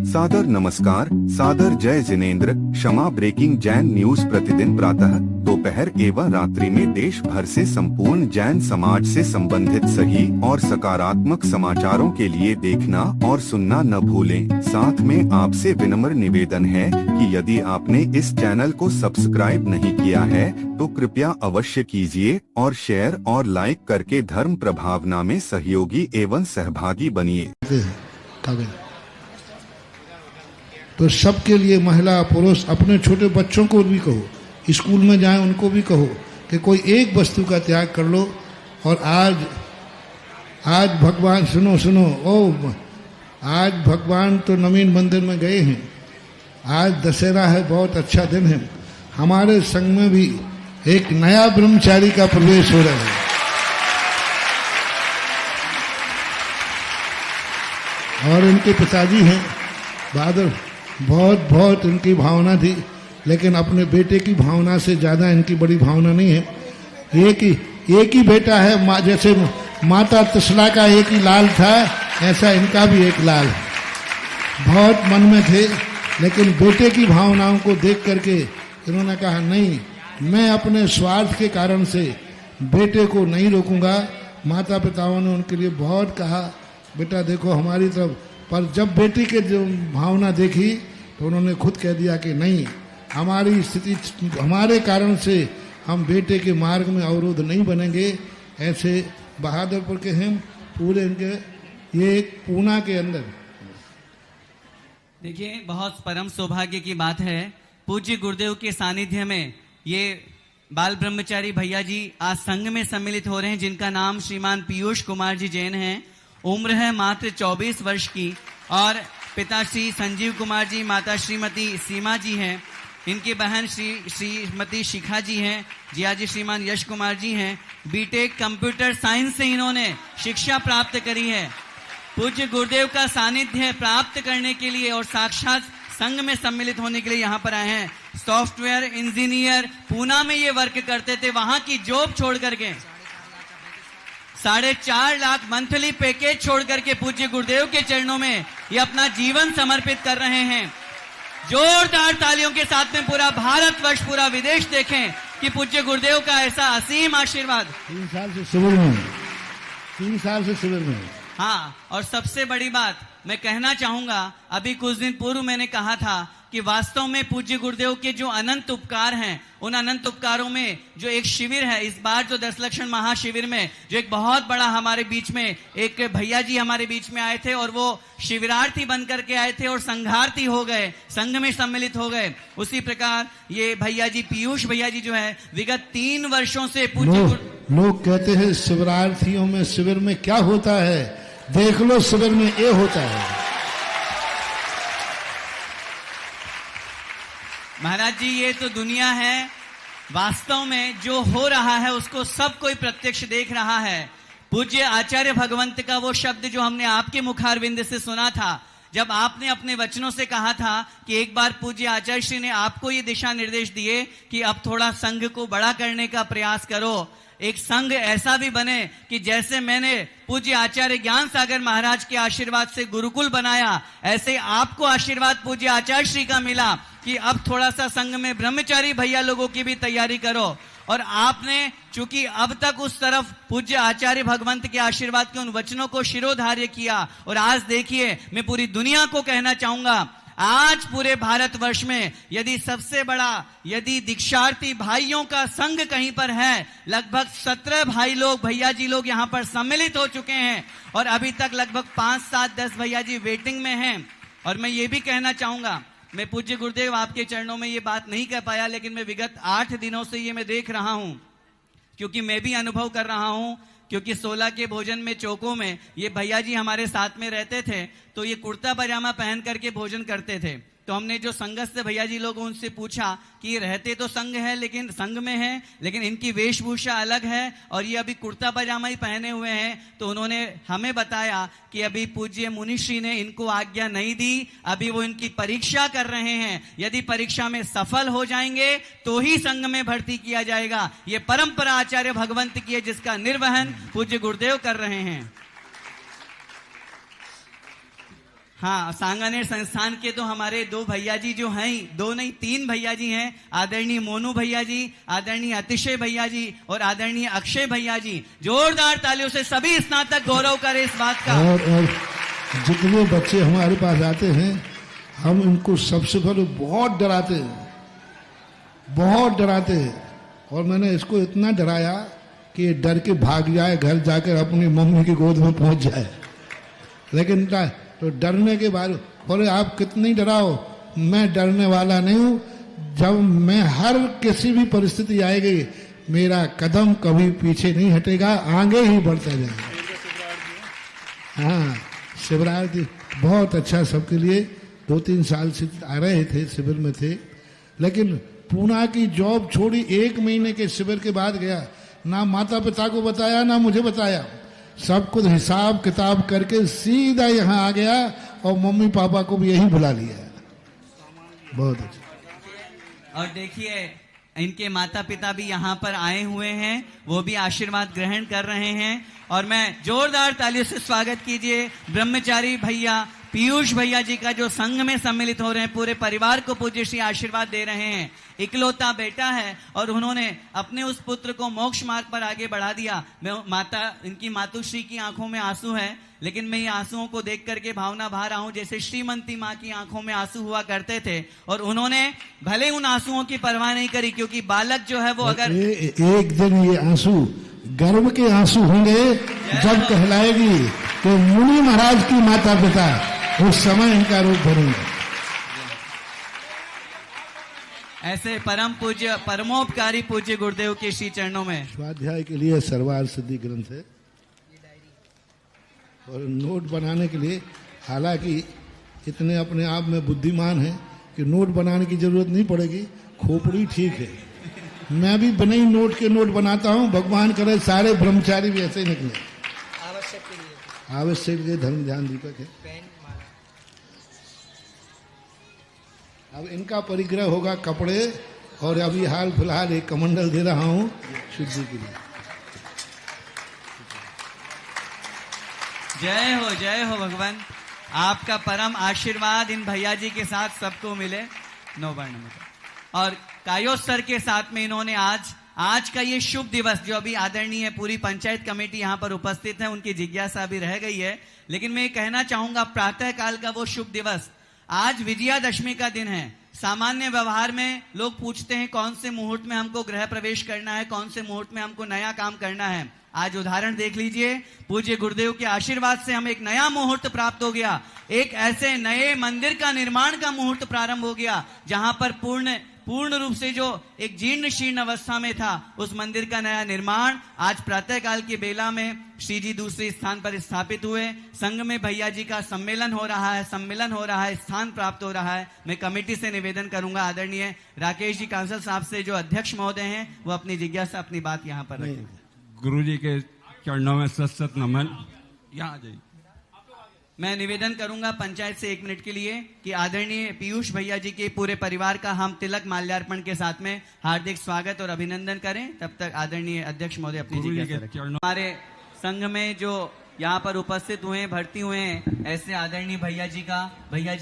सादर नमस्कार, सादर जय जिनेंद्र। क्षमा ब्रेकिंग जैन न्यूज प्रतिदिन प्रातः, दोपहर एवं रात्रि में देश भर से संपूर्ण जैन समाज से संबंधित सही और सकारात्मक समाचारों के लिए देखना और सुनना न भूलें। साथ में आपसे विनम्र निवेदन है कि यदि आपने इस चैनल को सब्सक्राइब नहीं किया है तो कृपया अवश्य कीजिए और शेयर और लाइक करके धर्म प्रभावना में सहयोगी एवं सहभागी बनिए। तो सबके लिए, महिला पुरुष, अपने छोटे बच्चों को भी कहो, स्कूल में जाएं उनको भी कहो कि कोई एक वस्तु का त्याग कर लो। और आज भगवान सुनो, आज भगवान तो नवीन मंदिर में गए हैं। आज दशहरा है, बहुत अच्छा दिन है। हमारे संघ में भी एक नया ब्रह्मचारी का प्रवेश हो रहा है। और इनके पिताजी हैं बादल, बहुत इनकी भावना थी, लेकिन अपने बेटे की भावना से ज्यादा इनकी बड़ी भावना नहीं है। एक ही बेटा है, जैसे माता त्रिशला का एक ही लाल था, ऐसा इनका भी एक लाल है। बहुत मन में थे, लेकिन बेटे की भावनाओं को देख करके इन्होंने कहा नहीं, मैं अपने स्वार्थ के कारण से बेटे को नहीं रोकूंगा। माता पिताओं ने उनके लिए बहुत कहा, बेटा देखो हमारी तरफ, पर जब बेटी के जो भावना देखी तो उन्होंने खुद कह दिया कि नहीं, हमारी स्थिति, हमारे कारण से हम बेटे के मार्ग में अवरोध नहीं बनेंगे। ऐसे बहादुरपुर के हैं पूरे इनके, ये पूना के अंदर। देखिए, बहुत परम सौभाग्य की बात है, पूज्य गुरुदेव के सानिध्य में ये बाल ब्रह्मचारी भैया जी आज संघ में सम्मिलित हो रहे हैं, जिनका नाम श्रीमान पीयूष कुमार जी जैन है। उम्र है मात्र 24 वर्ष की और पिता श्री संजीव कुमार जी, माता श्रीमती सीमा जी हैं। इनकी बहन श्रीमती शिखा जी हैं। जिया जी श्रीमान यश कुमार जी हैं। बीटेक कंप्यूटर साइंस से इन्होंने शिक्षा प्राप्त करी है। पूज्य गुरुदेव का सानिध्य प्राप्त करने के लिए और साक्षात संघ में सम्मिलित होने के लिए यहाँ पर आए हैं। सॉफ्टवेयर इंजीनियर पूना में ये वर्क करते थे, वहां की जॉब छोड़ करके 4.5 लाख मंथली पैकेज छोड़ करके पूज्य गुरुदेव के चरणों में ये अपना जीवन समर्पित कर रहे हैं। जोरदार तालियों के साथ में पूरा भारतवर्ष, पूरा विदेश देखें कि पूज्य गुरुदेव का ऐसा असीम आशीर्वाद। 3 साल से शिविर में। हाँ, और सबसे बड़ी बात मैं कहना चाहूंगा, अभी कुछ दिन पूर्व मैंने कहा था कि वास्तव में पूज्य गुरुदेव के जो अनंत उपकार हैं, उन अनंत उपकारों में जो एक शिविर है, इस बार जो 10 लक्षण महाशिविर में जो एक बहुत बड़ा हमारे बीच में एक भैया जी हमारे बीच में आए थे और वो शिविरार्थी बन करके आए थे और संघार्थी हो गए, संघ में सम्मिलित हो गए। उसी प्रकार ये भैया जी, पीयूष भैया जी जो है, विगत 3 वर्षों से लोग कहते हैं शिविरार्थियों में, शिविर में क्या होता है, देख लो शिविर में ये होता है। महाराज जी, ये तो दुनिया है, वास्तव में जो हो रहा है उसको सब कोई प्रत्यक्ष देख रहा है। पूज्य आचार्य भगवंत का वो शब्द जो हमने आपके मुखारविंद से सुना था, जब आपने अपने वचनों से कहा था कि एक बार पूज्य आचार्य श्री ने आपको ये दिशा निर्देश दिए कि अब थोड़ा संघ को बड़ा करने का प्रयास करो, एक संघ ऐसा भी बने कि जैसे मैंने पूज्य आचार्य ज्ञान सागर महाराज के आशीर्वाद से गुरुकुल बनाया, ऐसे आपको आशीर्वाद पूज्य आचार्य श्री का मिला कि अब थोड़ा सा संघ में ब्रह्मचारी भैया लोगों की भी तैयारी करो। और आपने चूंकि अब तक उस तरफ पूज्य आचार्य भगवंत के आशीर्वाद के उन वचनों को शिरोधार्य किया, और आज देखिए, मैं पूरी दुनिया को कहना चाहूंगा, आज पूरे भारतवर्ष में यदि सबसे बड़ा, यदि दीक्षार्थी भाइयों का संघ कहीं पर है, लगभग 17 भाई लोग, भैया जी लोग यहाँ पर सम्मिलित हो चुके हैं और अभी तक लगभग 5, 7, 10 भैया जी वेटिंग में हैं। और मैं ये भी कहना चाहूंगा, मैं पूज्य गुरुदेव आपके चरणों में ये बात नहीं कह पाया, लेकिन मैं विगत 8 दिनों से ये मैं देख रहा हूं, क्योंकि मैं भी अनुभव कर रहा हूं, क्योंकि 16 के भोजन में चौकों में ये भैया जी हमारे साथ में रहते थे, तो ये कुर्ता पजामा पहन करके भोजन करते थे। तो हमने जो संघस्थ भैया जी लोग उनसे पूछा कि ये रहते तो संघ है, लेकिन संघ में है, लेकिन इनकी वेशभूषा अलग है और ये अभी कुर्ता पजामा ही पहने हुए हैं। तो उन्होंने हमें बताया कि अभी पूज्य मुनिश्री ने इनको आज्ञा नहीं दी, अभी वो इनकी परीक्षा कर रहे हैं, यदि परीक्षा में सफल हो जाएंगे तो ही संघ में भर्ती किया जाएगा। ये परंपरा आचार्य भगवंत की है, जिसका निर्वहन पूज्य गुरुदेव कर रहे हैं। हाँ, सांगानेर संस्थान के तो हमारे दो भैया जी जो हैं, दो नहीं 3 भैया जी हैं, आदरणीय मोनू भैया जी, आदरणीय अतिशय भैया जी और आदरणीय अक्षय भैया जी। जोरदार तालियों से सभी स्नातक गौरव करें इस बात का। और जितने बच्चे हमारे पास आते हैं, हम इनको सबसे पहले बहुत डराते हैं। और मैंने इसको इतना डराया कि ये डर के भाग जाए, घर जाकर अपनी मम्मी की गोद में पहुंच जाए। लेकिन तो डरने के बाद बोले आप कितनी डराओ, मैं डरने वाला नहीं हूं। जब मैं हर किसी भी परिस्थिति आएगी, मेरा कदम कभी पीछे नहीं हटेगा, आगे ही बढ़ता जाएगा। हाँ, शिवराज बहुत अच्छा सबके लिए 2-3 साल से आ रहे थे, शिविर में थे। लेकिन पूना की जॉब छोड़ी 1 महीने के शिविर के बाद गया, ना माता पिता को बताया ना मुझे बताया, सब कुछ हिसाब किताब करके सीधा यहाँ आ गया और मम्मी पापा को भी यही बुला लिया। बहुत अच्छा। और देखिए इनके माता पिता भी यहाँ पर आए हुए हैं, वो भी आशीर्वाद ग्रहण कर रहे हैं। और मैं जोरदार तालियों से स्वागत कीजिए ब्रह्मचारी भैया पीयूष भैया जी का, जो संघ में सम्मिलित हो रहे हैं, पूरे परिवार को पूज्य श्री आशीर्वाद दे रहे हैं। इकलौता बेटा है और उन्होंने अपने उस पुत्र को मोक्ष मार्ग पर आगे बढ़ा दिया। मैं इनकी मातुश्री की आंखों में आंसू है, लेकिन मैं ये आंसुओं को देख करके भावना भा रहा हूं जैसे श्रीमंती माँ की आंखों में आंसू हुआ करते थे। और उन्होंने भले उन आंसुओं की परवाह नहीं करी, क्योंकि बालक जो है वो अगर एक दिन ये आंसू गर्व के आंसू होंगे जब कहलाएगी कि मुनि महाराज की माता पिता, उस समय इनका रूप भरेंगे। ऐसे परम पूज्य परमोपकारी पूज्य गुरुदेव के श्री चरणों में स्वाध्याय के लिए सर्वार सिद्धि ग्रंथ है और नोट बनाने के लिए, हालांकि इतने अपने आप में बुद्धिमान है कि नोट बनाने की जरूरत नहीं पड़ेगी, खोपड़ी ठीक है। मैं भी बिना ही नोट के नोट बनाता हूं, भगवान करे सारे ब्रह्मचारी भी ऐसे ही निकले। आवश्यक के लिए धर्म ध्यान दीपक है। अब इनका परिग्रह होगा कपड़े, और अभी हाल फिलहाल एक कमंडल दे रहा हूं शुद्धि के लिए। जय हो भगवान, आपका परम आशीर्वाद इन भैया जी के साथ सबको मिले। नौवर्ण में और कायोत्सर के साथ में इन्होंने आज का ये शुभ दिवस, जो अभी आदरणीय पूरी पंचायत कमेटी यहाँ पर उपस्थित है, उनकी जिज्ञासा भी रह गई है, लेकिन मैं ये कहना चाहूंगा प्रातः काल का वो शुभ दिवस, आज विजयादशमी का दिन है। सामान्य व्यवहार में लोग पूछते हैं कौन से मुहूर्त में हमको गृह प्रवेश करना है, कौन से मुहूर्त में हमको नया काम करना है। आज उदाहरण देख लीजिए, पूज्य गुरुदेव के आशीर्वाद से हमें एक नया मुहूर्त प्राप्त हो गया, एक ऐसे नए मंदिर का निर्माण का मुहूर्त प्रारंभ हो गया, जहां पर पूर्ण रूप से जो एक जीर्ण शीर्ण अवस्था में था, उस मंदिर का नया निर्माण आज प्रातः काल की बेला में श्री जी दूसरे स्थान पर स्थापित हुए। संघ में भैया जी का सम्मेलन हो रहा है, स्थान प्राप्त हो रहा है। मैं कमेटी से निवेदन करूंगा, आदरणीय राकेश जी कांसल साहब से, जो अध्यक्ष महोदय हैं, वो अपनी जिज्ञासा अपनी बात यहाँ पर रखें। गुरु जी के चरणों में सत नमन। यहाँ आ जाइए। मैं निवेदन करूंगा पंचायत से 1 मिनट के लिए कि आदरणीय पीयूष भैया जी के पूरे परिवार का हम तिलक माल्यार्पण के साथ में हार्दिक स्वागत और अभिनंदन करें। तब तक आदरणीय अध्यक्ष महोदय अपनी जिज्ञासा रखें। हमारे संघ में जो यहाँ पर उपस्थित हुए हैं, भर्ती हुए हैं, ऐसे आदरणीय भैया जी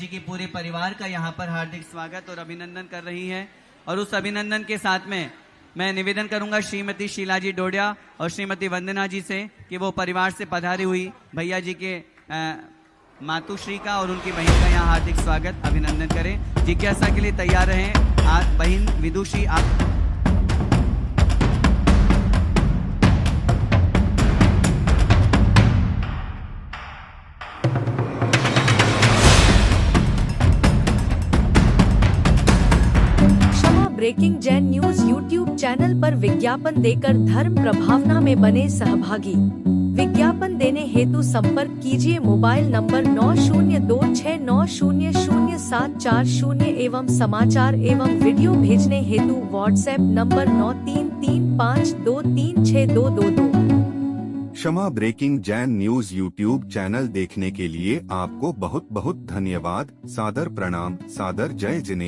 के पूरे परिवार का यहाँ पर हार्दिक स्वागत और अभिनंदन कर रही है। और उस अभिनंदन के साथ में मैं निवेदन करूंगा श्रीमती शीला जी डोडिया और श्रीमती वंदना जी से कि वो परिवार से पधारी हुई भैया जी के मातुश्री का और उनकी बहन का यहाँ हार्दिक स्वागत अभिनंदन करें। जिज्ञासा के लिए तैयार रहें। आज बहन विदुषी आप breaking Jain news YouTube channel पर विज्ञापन देकर धर्म प्रभावना में बने सहभागी। विज्ञापन देने हेतु संपर्क कीजिए मोबाइल नंबर 9026900740 एवं समाचार एवं वीडियो भेजने हेतु व्हाट्सएप नंबर 9335236222। क्षमा breaking Jain news YouTube channel देखने के लिए आपको बहुत बहुत धन्यवाद। सादर प्रणाम, सादर जय जिनेंद्र।